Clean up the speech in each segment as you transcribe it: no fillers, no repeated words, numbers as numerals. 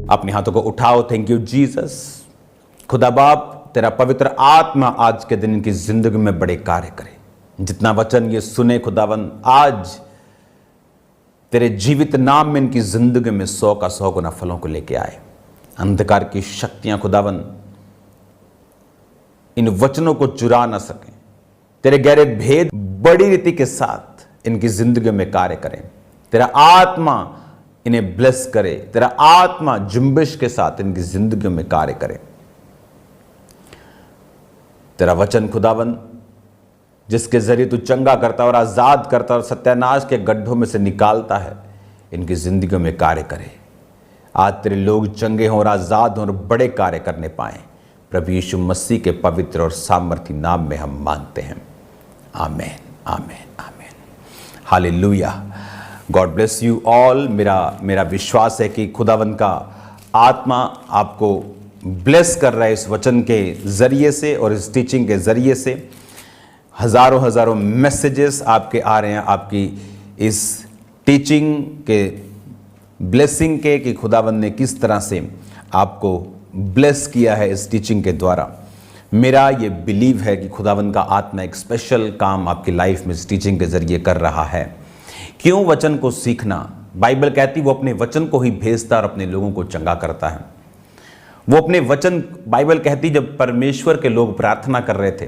अपने हाथों को उठाओ। Thank you Jesus. खुदा बाप, तेरा पवित्र आत्मा आज के दिन इनकी जिंदगी में बड़े कार्य करे। जितना वचन ये सुने खुदावन, आज तेरे जीवित नाम में इनकी जिंदगी में 100 का 100 गुना फलों को लेके आए। अंधकार की शक्तियां खुदावन इन वचनों को चुरा ना सकें। तेरे गहरे भेद बड़ी रीति के साथ इनकी जिंदगी में कार्य करें। तेरा आत्मा इन्हें ब्लेस करे। तेरा आत्मा जुम्बिश के साथ इनकी जिंदगी में कार्य करे। तेरा वचन खुदावन जिसके जरिए तू चंगा करता और आजाद करता और सत्यानाश के गड्ढों में से निकालता है, इनकी जिंदगी में कार्य करे। आज तेरे लोग चंगे हों और आजाद हों और बड़े कार्य करने पाएं। प्रभु यीशु मसीह के पवित्र और सामर्थी नाम में हम मांगते हैं। Amen, amen, amen. Hallelujah. God bless you all. मेरा विश्वास है कि खुदावन का आत्मा आपको ब्लेस कर रहा है इस वचन के जरिए से और इस टीचिंग के जरिए से। हजारों हजारों मैसेजेस आपके आ रहे हैं आपकी इस टीचिंग के ब्लेसिंग के, कि खुदावन ने किस तरह से आपको ब्लेस किया है इस टीचिंग के द्वारा। मेरा ये बिलीव है कि खुदावन का आत्मा एक स्पेशल काम आपकी लाइफ में इस टीचिंग के जरिए कर रहा है। क्यों? वचन को सीखना। बाइबल कहती वो अपने वचन को ही भेजता और अपने लोगों को चंगा करता है। वो अपने वचन, बाइबल कहती जब परमेश्वर के लोग प्रार्थना कर रहे थे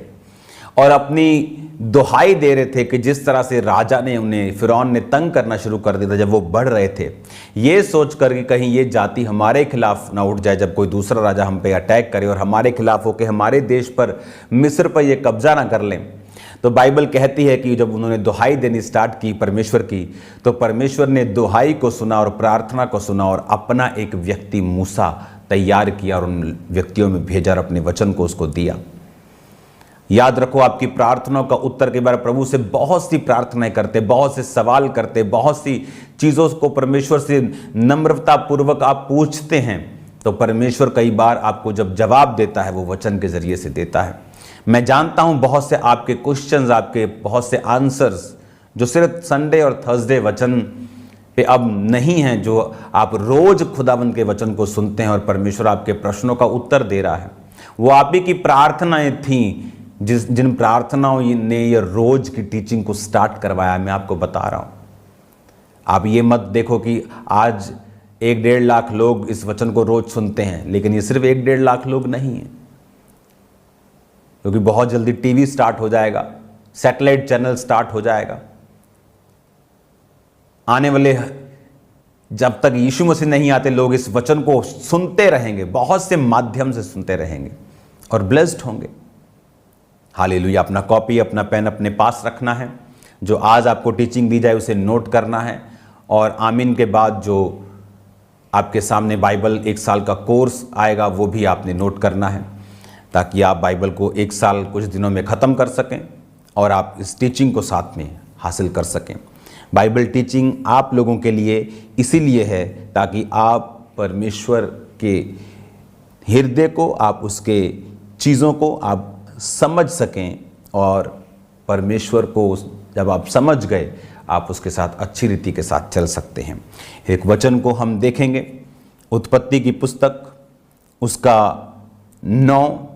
और अपनी दुहाई दे रहे थे कि जिस तरह से राजा ने उन्हें, फिरौन ने तंग करना शुरू कर दिया था जब वो बढ़ रहे थे, ये सोच कर कि कहीं ये जाति हमारे खिलाफ ना उठ जाए जब कोई दूसरा राजा हम पे अटैक करे और हमारे खिलाफ होकर हमारे देश पर, मिस्र पर ये कब्जा ना कर लें। तो बाइबल कहती है कि जब उन्होंने दुहाई देनी स्टार्ट की परमेश्वर की, तो परमेश्वर ने दुहाई को सुना और प्रार्थना को सुना और अपना एक व्यक्ति मूसा तैयार किया और उन व्यक्तियों में भेजा और अपने वचन को उसको दिया। याद रखो, आपकी प्रार्थनाओं का उत्तर के बारे प्रभु से बहुत सी प्रार्थनाएं करते, बहुत से सवाल करते, बहुत सी चीज़ों को परमेश्वर से नम्रता पूर्वक आप पूछते हैं, तो परमेश्वर कई बार आपको जब जवाब देता है वो वचन के जरिए से देता है। मैं जानता हूं बहुत से आपके क्वेश्चंस, आपके बहुत से आंसर्स जो सिर्फ संडे और थर्सडे वचन पे अब नहीं हैं, जो आप रोज खुदावंद के वचन को सुनते हैं और परमेश्वर आपके प्रश्नों का उत्तर दे रहा है। वो आप ही की प्रार्थनाएं थी जिन प्रार्थनाओं ने ये रोज की टीचिंग को स्टार्ट करवाया। मैं आपको बता रहा हूं, आप ये मत देखो कि आज 1-1.5 लाख लोग इस वचन को रोज सुनते हैं, लेकिन ये सिर्फ 1-1.5 लाख लोग नहीं है, क्योंकि बहुत जल्दी टीवी स्टार्ट हो जाएगा, सैटेलाइट चैनल स्टार्ट हो जाएगा। आने वाले जब तक यीशु मसीह नहीं आते, लोग इस वचन को सुनते रहेंगे, बहुत से माध्यम से सुनते रहेंगे और ब्लेस्ड होंगे। हालेलुया। अपना कॉपी, अपना पेन अपने पास रखना है। जो आज आपको टीचिंग दी जाए उसे नोट करना है, और आमीन के बाद जो आपके सामने बाइबल 1 साल का कोर्स आएगा वो भी आपने नोट करना है, ताकि आप बाइबल को 1 साल कुछ दिनों में ख़त्म कर सकें और आप इस टीचिंग को साथ में हासिल कर सकें। बाइबल टीचिंग आप लोगों के लिए इसीलिए है ताकि आप परमेश्वर के हृदय को, आप उसके चीज़ों को आप समझ सकें, और परमेश्वर को जब आप समझ गए आप उसके साथ अच्छी रीति के साथ चल सकते हैं। एक वचन को हम देखेंगे, उत्पत्ति की पुस्तक उसका 9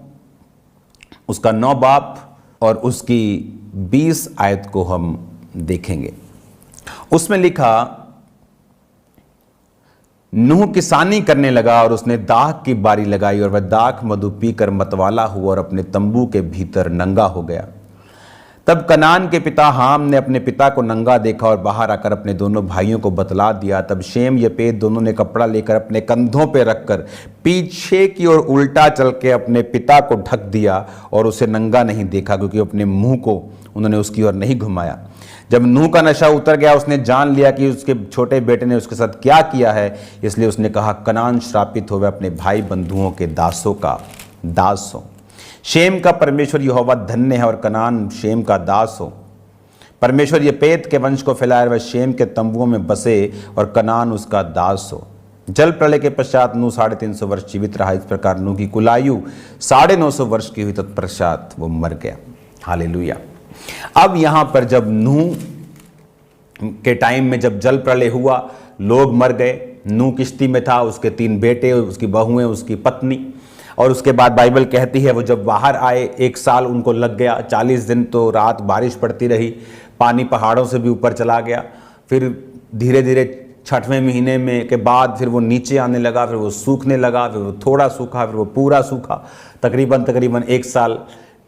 बाब और उसकी 20 आयत को हम देखेंगे। उसमें लिखा, नूह किसानी करने लगा और उसने दाख की बारी लगाई और वह दाख मधु पीकर मतवाला हुआ और अपने तंबू के भीतर नंगा हो गया। तब कनान के पिता हाम ने अपने पिता को नंगा देखा और बाहर आकर अपने दोनों भाइयों को बतला दिया। तब शेम यपेत दोनों ने कपड़ा लेकर अपने कंधों पर रखकर पीछे की ओर उल्टा चल के अपने पिता को ढक दिया और उसे नंगा नहीं देखा, क्योंकि अपने मुंह को उन्होंने उसकी ओर नहीं घुमाया। जब नूह का नशा उतर गया, उसने जान लिया कि उसके छोटे बेटे ने उसके साथ क्या किया है, इसलिए उसने कहा, कनान श्रापित हो, वह अपने भाई बंधुओं के दासों का दास हो। शेम का परमेश्वर यहोवा धन्य है और कनान शेम का दास हो। परमेश्वर यपेत के वंश को फैलाए, वह शेम के तंबुओं में बसे और कनान उसका दास हो। जल प्रलय के पश्चात नूह 350 वर्ष जीवित रहा। इस प्रकार नूह की कुल आयु 950 वर्ष की हुई, तत्पश्चात वो मर गया। हालेलुया। अब यहां पर जब नूह के टाइम में जब जल प्रलय हुआ, लोग मर गए, नूह किश्ती में था, उसके 3 बेटे, उसकी बहुएं, उसकी पत्नी। और उसके बाद बाइबल कहती है वो जब बाहर आए 1 साल उनको लग गया, 40 दिन तो रात बारिश पड़ती रही, पानी पहाड़ों से भी ऊपर चला गया। फिर धीरे धीरे 6वें महीने में के बाद फिर वो नीचे आने लगा, फिर वो सूखने लगा, फिर वो थोड़ा सूखा, फिर वो पूरा सूखा। तकरीबन 1 साल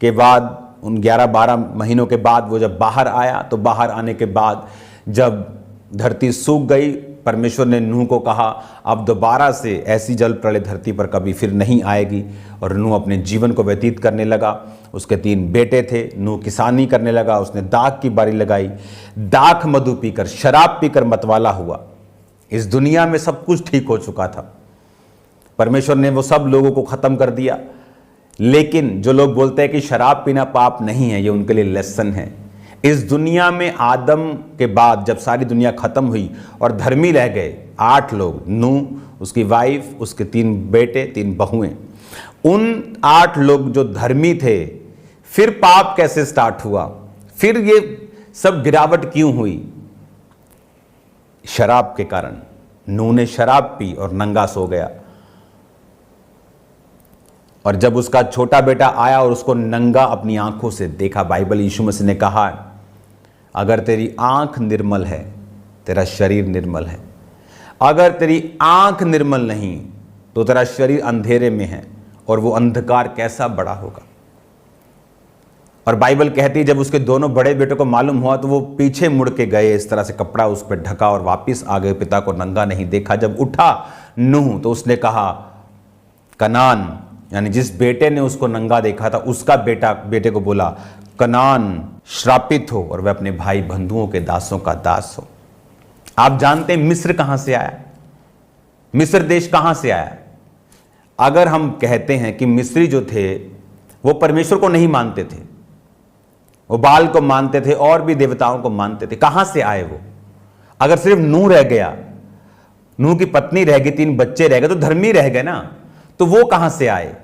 के बाद, उन 11-12 महीनों के बाद वो जब बाहर आया, तो बाहर आने के बाद जब धरती सूख गई, परमेश्वर ने नूह को कहा अब दोबारा से ऐसी जल प्रलय धरती पर कभी फिर नहीं आएगी। और नूह अपने जीवन को व्यतीत करने लगा। उसके 3 बेटे थे। नूह किसानी करने लगा, उसने दाख की बारी लगाई, दाख मधु पीकर, शराब पीकर मतवाला हुआ। इस दुनिया में सब कुछ ठीक हो चुका था, परमेश्वर ने वो सब लोगों को खत्म कर दिया। लेकिन जो लोग बोलते हैं कि शराब पीना पाप नहीं है, ये उनके लिए लेसन है। इस दुनिया में आदम के बाद जब सारी दुनिया खत्म हुई और धर्मी रह गए 8 लोग, नूह, उसकी वाइफ, उसके 3 बेटे, 3 बहुएं, उन 8 लोग जो धर्मी थे, फिर पाप कैसे स्टार्ट हुआ? फिर ये सब गिरावट क्यों हुई? शराब के कारण। नूह ने शराब पी और नंगा सो गया। और जब उसका छोटा बेटा आया और उसको नंगा अपनी आंखों से देखा, बाइबल यीशु मसीह ने कहा अगर तेरी आंख निर्मल है, तेरा शरीर निर्मल है। अगर तेरी आंख निर्मल नहीं तो तेरा शरीर अंधेरे में है, और वो अंधकार कैसा बड़ा होगा। और बाइबल कहती है जब उसके दोनों बड़े बेटों को मालूम हुआ तो वो पीछे मुड़ के गए, इस तरह से कपड़ा उस पर ढका और वापिस आ गए, पिता को नंगा नहीं देखा। जब उठा नूह तो उसने कहा कनान, यानी जिस बेटे ने उसको नंगा देखा था उसका बेटे को बोला कनान श्रापित हो और वह अपने भाई बंधुओं के दासों का दास हो। आप जानते हैं मिस्र कहां से आया? मिस्र देश कहां से आया? अगर हम कहते हैं कि मिस्री जो थे वो परमेश्वर को नहीं मानते थे, वो बाल को मानते थे और भी देवताओं को मानते थे, कहां से आए वो? अगर सिर्फ नूह रह गया, नूह की पत्नी रह गई, 3 बच्चे रह गए, तो धर्मी रह गए ना, तो वो कहां से आए?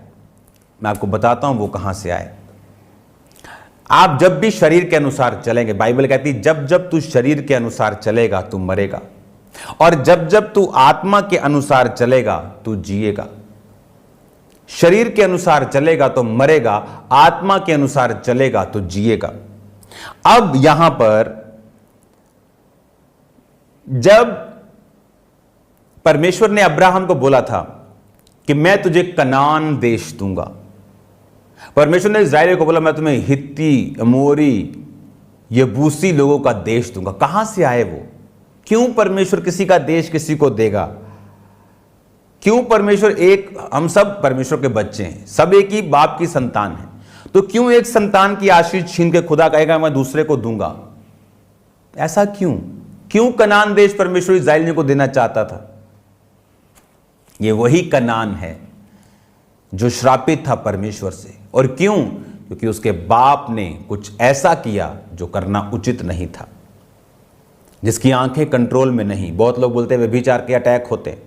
मैं आपको बताता हूं वो कहां से आए। आप जब भी शरीर के अनुसार चलेंगे, बाइबल कहती है जब जब तू शरीर के अनुसार चलेगा तू मरेगा, और जब जब तू आत्मा के अनुसार चलेगा तू जिएगा। शरीर के अनुसार चलेगा तो मरेगा, आत्मा के अनुसार चलेगा तो जिएगा। अब यहां पर जब परमेश्वर ने अब्राहम को बोला था कि मैं तुझे कनान देश दूंगा, परमेश्वर ने इस्राएलियों को बोला मैं तुम्हें हित्ती, अमोरी, यबूसी लोगों का देश दूंगा। कहां से आए वो? क्यों परमेश्वर किसी का देश किसी को देगा? क्यों परमेश्वर हम सब परमेश्वर के बच्चे हैं, सब एक ही बाप की संतान है, तो क्यों एक संतान की आशीष छीन के खुदा कहेगा मैं दूसरे को दूंगा? ऐसा क्यों कनान देश परमेश्वर इस्राएलियों को देना चाहता था? ये वही कनान है जो श्रापित था परमेश्वर से। और क्यों? क्योंकि उसके बाप ने कुछ ऐसा किया जो करना उचित नहीं था, जिसकी आंखें कंट्रोल में नहीं। बहुत लोग बोलते हैं व्यभिचार के अटैक होते हैं।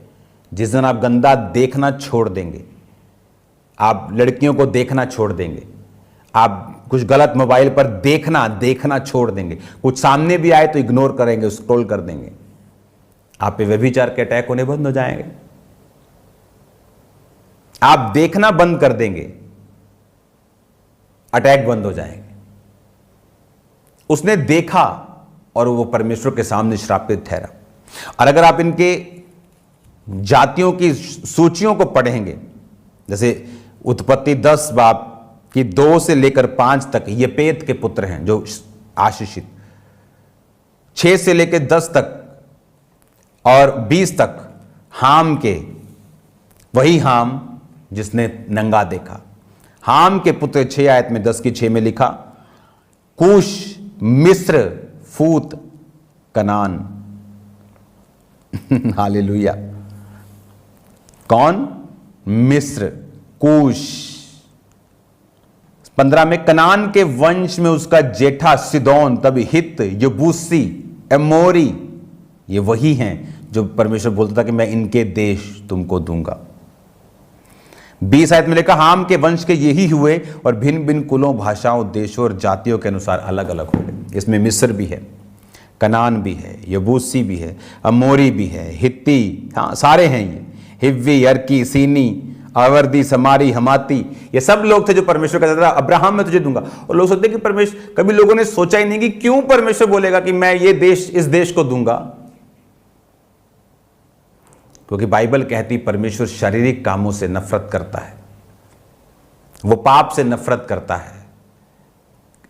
जिस दिन आप गंदा देखना छोड़ देंगे, आप लड़कियों को देखना छोड़ देंगे, आप कुछ गलत मोबाइल पर देखना छोड़ देंगे, कुछ सामने भी आए तो इग्नोर करेंगे, स्क्रॉल कर देंगे, आप पे व्यभिचार के अटैक होने बंद हो जाएंगे। आप देखना बंद कर देंगे, अटैक बंद हो जाएंगे। उसने देखा और वो परमेश्वर के सामने श्रापित ठहरा। और अगर आप इनके जातियों की सूचियों को पढ़ेंगे, जैसे उत्पत्ति 10 बाब की 2 से लेकर 5 तक येपेत के पुत्र हैं जो आशीषित, 6 से लेकर 10 तक और 20 तक हाम के, वही हाम जिसने नंगा देखा। हाम के पुत्र 6 आयत में 10 की 6 में लिखा कूश, मिस्र, फूत, कनान। हालेलुया। कौन? मिस्र, कूश। 15 में कनान के वंश में उसका जेठा सिदोन, तब हित, यबूसी, एमोरी, ये वही हैं जो परमेश्वर बोलता था कि मैं इनके देश तुमको दूंगा। 20 आयत में लिखा हाम के वंश के यही हुए और भिन्न भिन्न कुलों, भाषाओं, देशों और जातियों के अनुसार अलग अलग हो गए। इसमें मिस्र भी है। कनान भी है, यबूसी भी है, अमोरी भी है, हित्ती, हाँ सारे हैं ये, हिव्वी, अर्की, सीनी, आवर्दी, समारी, हमाती, ये सब लोग थे जो परमेश्वर कहता था अब्राहम मैं तुझे दूंगा। और लोग सोचते कि परमेश्वर, कभी लोगों ने सोचा ही नहीं कि क्यों परमेश्वर बोलेगा कि मैं ये देश, इस देश को दूंगा। क्योंकि बाइबल कहती परमेश्वर शारीरिक कामों से नफरत करता है, वो पाप से नफरत करता है।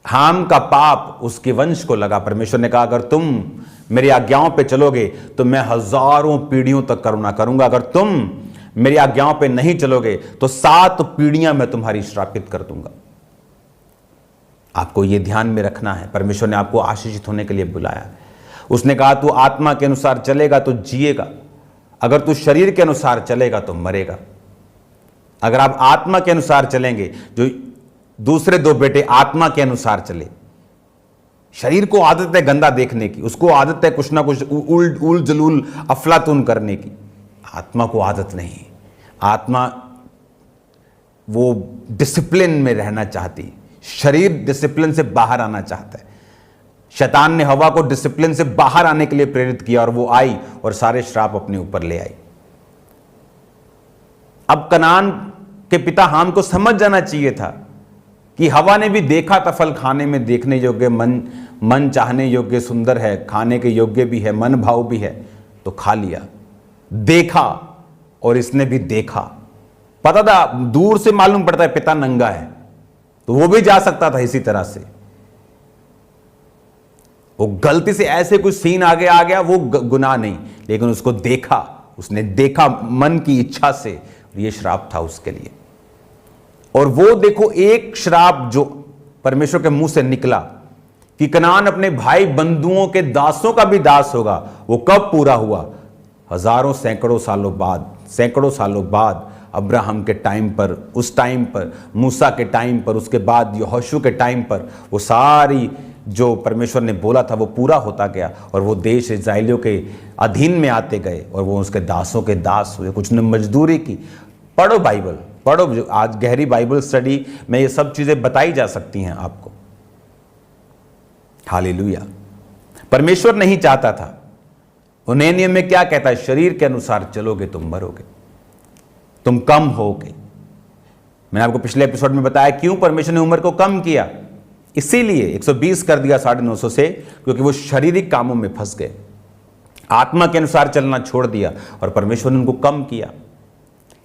हाम का पाप उसके वंश को लगा। परमेश्वर ने कहा अगर तुम मेरी आज्ञाओं पे चलोगे तो मैं हजारों पीढ़ियों तक करुणा करूंगा, अगर तुम मेरी आज्ञाओं पे नहीं चलोगे तो 7 पीढ़ियां मैं तुम्हारी श्रापित कर दूंगा। आपको यह ध्यान में रखना है। परमेश्वर ने आपको आशीषित होने के लिए बुलाया। उसने कहा तू आत्मा के अनुसार चलेगा तो जिएगा, अगर तू शरीर के अनुसार चलेगा तो मरेगा। अगर आप आत्मा के अनुसार चलेंगे, जो दूसरे 2 बेटे आत्मा के अनुसार चले, शरीर को आदत है गंदा देखने की, उसको आदत है कुछ ना कुछ उल जलूल अफलातून करने की, आत्मा को आदत नहीं। आत्मा वो डिसिप्लिन में रहना चाहती, शरीर डिसिप्लिन से बाहर आना चाहता है। शैतान ने हवा को डिसिप्लिन से बाहर आने के लिए प्रेरित किया और वो आई और सारे श्राप अपने ऊपर ले आई। अब कनान के पिता हाम को समझ जाना चाहिए था कि हवा ने भी देखा था फल खाने में देखने योग्य, मन चाहने योग्य, सुंदर है, खाने के योग्य भी है, मन भाव भी है, तो खा लिया। देखा और इसने भी देखा, पता था, दूर से मालूम पड़ता है पिता नंगा है, तो वो भी जा सकता था इसी तरह से। वो गलती से ऐसे कुछ सीन आगे आ गया, वो गुनाह नहीं, लेकिन उसको देखा, उसने देखा मन की इच्छा से, ये श्राप था उसके लिए। और वो देखो एक श्राप जो परमेश्वर के मुंह से निकला कि कनान अपने भाई बंधुओं के दासों का भी दास होगा, वो कब पूरा हुआ? हजारों सैकड़ों सालों बाद अब्राहम के टाइम पर, उस टाइम पर मूसा के टाइम पर, उसके बाद यहोशू के टाइम पर वो सारी जो परमेश्वर ने बोला था वो पूरा होता गया और वो देश इस्राएलियों के अधीन में आते गए और वो उसके दासों के दास हुए। कुछ ने मजदूरी की। पढ़ो बाइबल, पढ़ो। जो आज गहरी बाइबल स्टडी में ये सब चीजें बताई जा सकती हैं आपको। हालेलुया। परमेश्वर नहीं चाहता था। उन्हें नियम में क्या कहता है? शरीर के अनुसार चलोगे तुम मरोगे, तुम कम होगे। मैंने आपको पिछले एपिसोड में बताया क्यों परमेश्वर ने उम्र को कम किया। इसीलिए 120 कर दिया 950 से, क्योंकि वो शारीरिक कामों में फंस गए, आत्मा के अनुसार चलना छोड़ दिया और परमेश्वर ने उनको कम किया।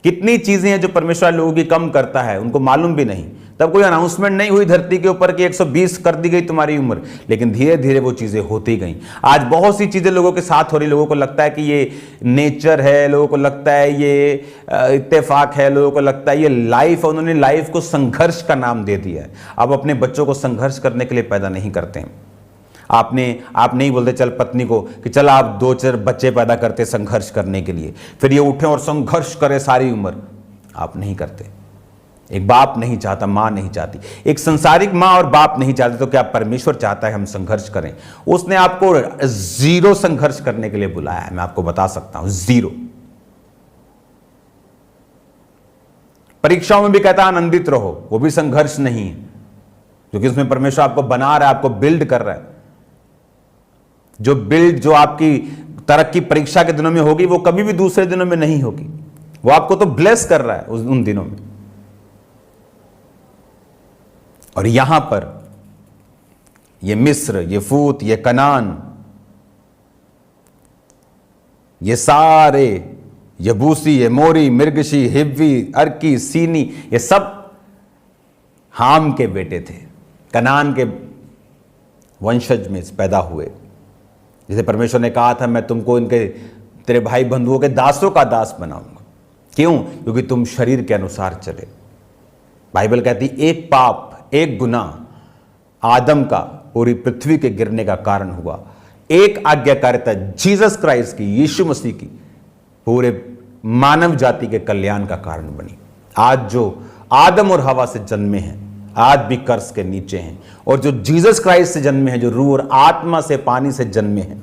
कितनी चीजें हैं जो परमेश्वर लोगों की कम करता है, उनको मालूम भी नहीं। तब कोई अनाउंसमेंट नहीं हुई धरती के ऊपर कि 120 कर दी गई तुम्हारी उम्र, लेकिन धीरे धीरे वो चीजें होती गई। आज बहुत सी चीजें लोगों के साथ हो रही। लोगों को लगता है कि ये नेचर है, लोगों को लगता है ये इत्तेफाक है, लोगों को लगता है ये लाइफ है। उन्होंने लाइफ को संघर्ष का नाम दे दिया है। अब अपने बच्चों को संघर्ष करने के लिए पैदा नहीं करते हैं। आप नहीं बोलते चल पत्नी को कि चल आप 2-4 बच्चे पैदा करते संघर्ष करने के लिए, फिर ये उठे और संघर्ष करे सारी उम्र। आप नहीं करते। एक बाप नहीं चाहता, मां नहीं चाहती, एक संसारिक मां और बाप नहीं चाहते, तो क्या परमेश्वर चाहता है हम संघर्ष करें? उसने आपको 0 संघर्ष करने के लिए बुलाया है। मैं आपको बता सकता हूं 0। परीक्षाओं में भी कहता है आनंदित रहो, वो भी संघर्ष नहीं है, क्योंकि उसमें परमेश्वर आपको बना रहा है, आपको बिल्ड कर रहा है। जो आपकी तरक्की परीक्षा के दिनों में होगी वो कभी भी दूसरे दिनों में नहीं होगी। वो आपको तो ब्लेस कर रहा है उन दिनों में। और यहां पर ये मिस्र, ये फूत, ये कनान, ये सारे यबूसी, ये मोरी, मिर्गशी, हिव्वी, अर्की, सीनी, ये सब हाम के बेटे थे, कनान के वंशज में पैदा हुए। जैसे परमेश्वर ने कहा था मैं तुमको तेरे भाई बंधुओं के दासों का दास बनाऊंगा। क्यों? क्योंकि तुम शरीर के अनुसार चले। बाइबल कहती एक पाप, एक गुनाह आदम का पूरी पृथ्वी के गिरने का कारण हुआ। एक आज्ञाकारिता जीसस क्राइस्ट की, यीशु मसीह की, पूरे मानव जाति के कल्याण का कारण बनी। आज जो आदम और हवा से जन्मे हैं आज भी कर्स के नीचे हैं, और जो जीसस क्राइस्ट से जन्मे हैं, जो रूह और आत्मा से, पानी से जन्मे हैं,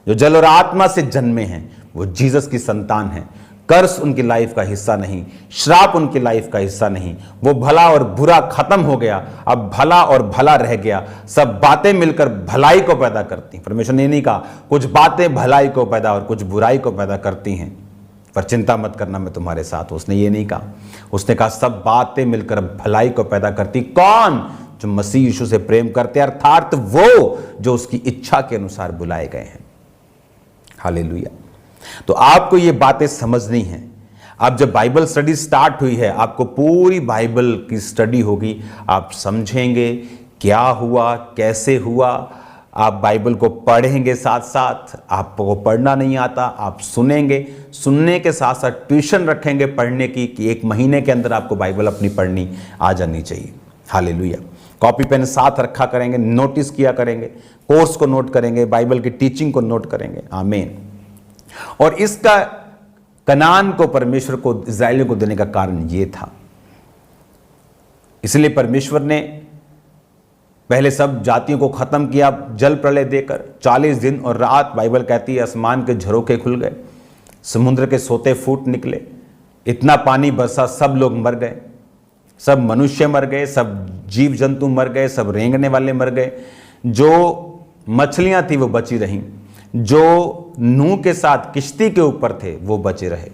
जो जल और आत्मा से जन्मे हैं, वो जीसस की संतान हैं। कर्स उनकी लाइफ का हिस्सा नहीं, श्राप उनकी लाइफ का हिस्सा नहीं। वो भला और बुरा खत्म हो गया, अब भला और भला रह गया। सब बातें मिलकर भलाई को पैदा करती हैं। परमेश्वर ने नहीं कहा कुछ बातें भलाई को पैदा और कुछ बुराई को पैदा करती हैं, पर चिंता मत करना, मैं तुम्हारे साथ हूं। उसने ये नहीं कहा, उसने कहा सब बातें मिलकर भलाई को पैदा करती। कौन? जो मसीह यीशु से प्रेम करते हैं, अर्थात वो जो उसकी इच्छा के अनुसार बुलाए गए हैं। हालेलुया। तो आपको ये बातें समझनी है। अब जब बाइबल स्टडी स्टार्ट हुई है, आपको पूरी बाइबल की स्टडी होगी, आप समझेंगे क्या हुआ, कैसे हुआ। आप बाइबल को पढ़ेंगे, साथ साथ आपको पढ़ना नहीं आता, आप सुनेंगे, सुनने के साथ साथ ट्यूशन रखेंगे पढ़ने की, कि 1 महीने के अंदर आपको बाइबल अपनी पढ़नी आ जानी चाहिए। हालेलुया। कॉपी पेन साथ रखा करेंगे, नोटिस किया करेंगे, कोर्स को नोट करेंगे, बाइबल की टीचिंग को नोट करेंगे। आमीन। और इसका कनान को परमेश्वर को इस्राएलियों को देने का कारण यह था, इसलिए परमेश्वर ने पहले सब जातियों को खत्म किया जल प्रलय देकर। 40 दिन और रात बाइबल कहती है आसमान के झरोखे खुल गए, समुद्र के सोते फूट निकले, इतना पानी बरसा, सब लोग मर गए, सब मनुष्य मर गए, सब जीव जंतु मर गए, सब रेंगने वाले मर गए। जो मछलियां थी वो बची रहीं, जो नूह के साथ किश्ती के ऊपर थे वो बचे रहे।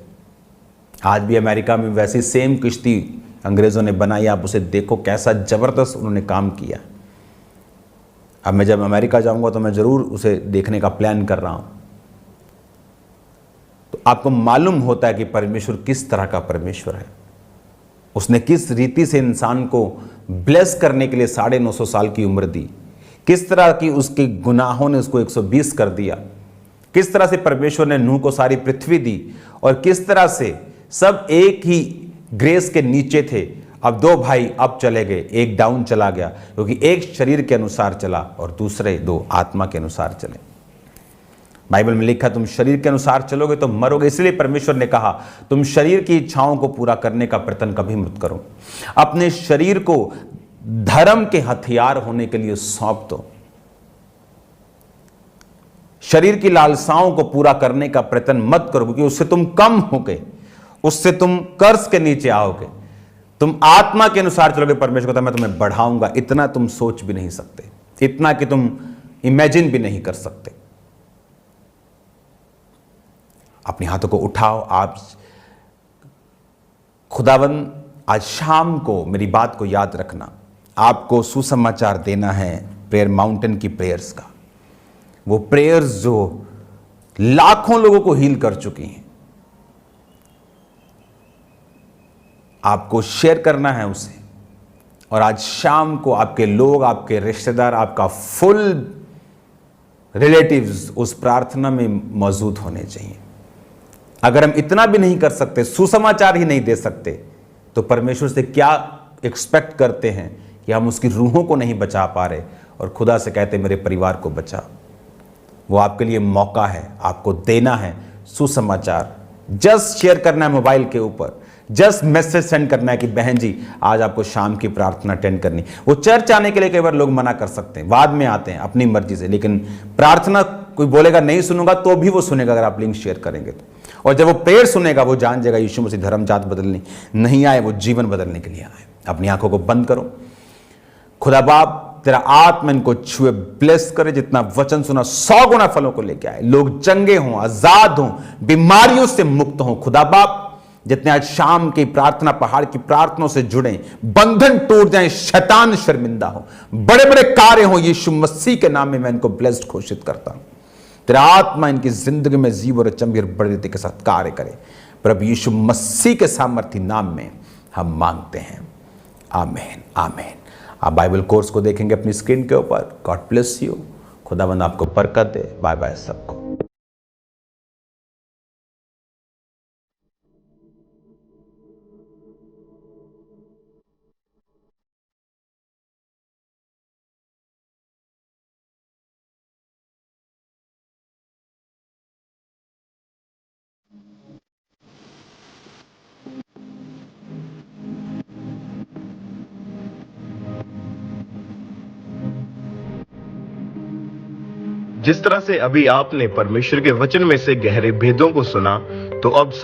आज भी अमेरिका में वैसी सेम किश्ती अंग्रेजों ने बनाई, आप उसे देखो कैसा जबरदस्त उन्होंने काम किया। अब मैं जब अमेरिका जाऊंगा तो मैं जरूर उसे देखने का प्लान कर रहा हूं। तो आपको मालूम होता है कि परमेश्वर किस तरह का परमेश्वर है। उसने किस रीति से इंसान को ब्लेस करने के लिए 950 साल की उम्र दी, किस तरह की उसके गुनाहों ने उसको 120 कर दिया, किस तरह से परमेश्वर ने नूह को सारी पृथ्वी दी, और किस तरह से सब एक ही ग्रेस के नीचे थे। अब 2 भाई अब चले गए, एक डाउन चला गया, क्योंकि एक शरीर के अनुसार चला और दूसरे 2 आत्मा के अनुसार चले। बाइबल में लिखा तुम शरीर के अनुसार चलोगे तो मरोगे, इसलिए परमेश्वर ने कहा तुम शरीर की इच्छाओं को पूरा करने का प्रयत्न कभी मत करो। अपने शरीर को धर्म के हथियार होने के लिए सौंप दो। शरीर की लालसाओं को पूरा करने का प्रयत्न मत करो, क्योंकि उससे तुम कम होगे, उससे तुम कर्ज के नीचे आओगे। तुम आत्मा के अनुसार चलोगे, परमेश्वर कहता है मैं तुम्हें बढ़ाऊंगा। इतना तुम सोच भी नहीं सकते, इतना कि तुम इमेजिन भी नहीं कर सकते। अपने हाथों को उठाओ। आप खुदावन आज शाम को मेरी बात को याद रखना, आपको सुसमाचार देना है प्रेयर माउंटेन की प्रेयर्स का। वो प्रेयर्स जो लाखों लोगों को हील कर चुकी हैं, आपको शेयर करना है उसे। और आज शाम को आपके लोग, आपके रिश्तेदार, आपका फुल रिलेटिव्स उस प्रार्थना में मौजूद होने चाहिए। अगर हम इतना भी नहीं कर सकते, सुसमाचार ही नहीं दे सकते, तो परमेश्वर से क्या एक्सपेक्ट करते हैं कि हम उसकी रूहों को नहीं बचा पा रहे और खुदा से कहते मेरे परिवार को बचा। वो आपके लिए मौका है, आपको देना है सुसमाचार। जस्ट शेयर करना है मोबाइल के ऊपर, जस्ट मैसेज सेंड करना है कि बहन जी आज आपको शाम की प्रार्थना अटेंड करनी। वो चर्च आने के लिए कई बार लोग मना कर सकते हैं, बाद में आते हैं अपनी मर्जी से, लेकिन प्रार्थना कोई बोलेगा नहीं सुनूंगा तो भी वो सुनेगा अगर आप लिंक शेयर करेंगे तो। और जब वो प्रेयर सुनेगा वो जान जाएगा यीशु मसीह धर्म जात बदलने नहीं आए, वो जीवन बदलने के लिए आए। अपनी आंखों को बंद करो। खुदा बाप तेरा आत्मा इनको छुए, ब्लेस करे। जितना वचन सुना 100 गुना फलों को लेके आए। लोग चंगे हों, आजाद हों, बीमारियों से मुक्त हों। खुदा बाप जितने आज शाम की प्रार्थना पहाड़ की प्रार्थनाओं से जुड़े, बंधन टूट जाएं, शैतान शर्मिंदा हो, बड़े बड़े कार्य हो, यीशु मसीह के नाम में मैं इनको ब्लेस्ड घोषित करता हूं। तेरा आत्मा इनकी जिंदगी में जीव और चंबीर बड़े रीति के साथ कार्य करे। प्रभु यीशु मसीह के सामर्थी नाम में हम मांगते हैं, आमीन आमीन। आप बाइबल कोर्स को देखेंगे अपनी स्क्रीन के ऊपर। God bless you. खुदावंद आपको बरकत दे। बाय बाय सबको। जिस तरह से अभी आपने परमेश्वर के वचन में से गहरे भेदों को सुना, तो अब सब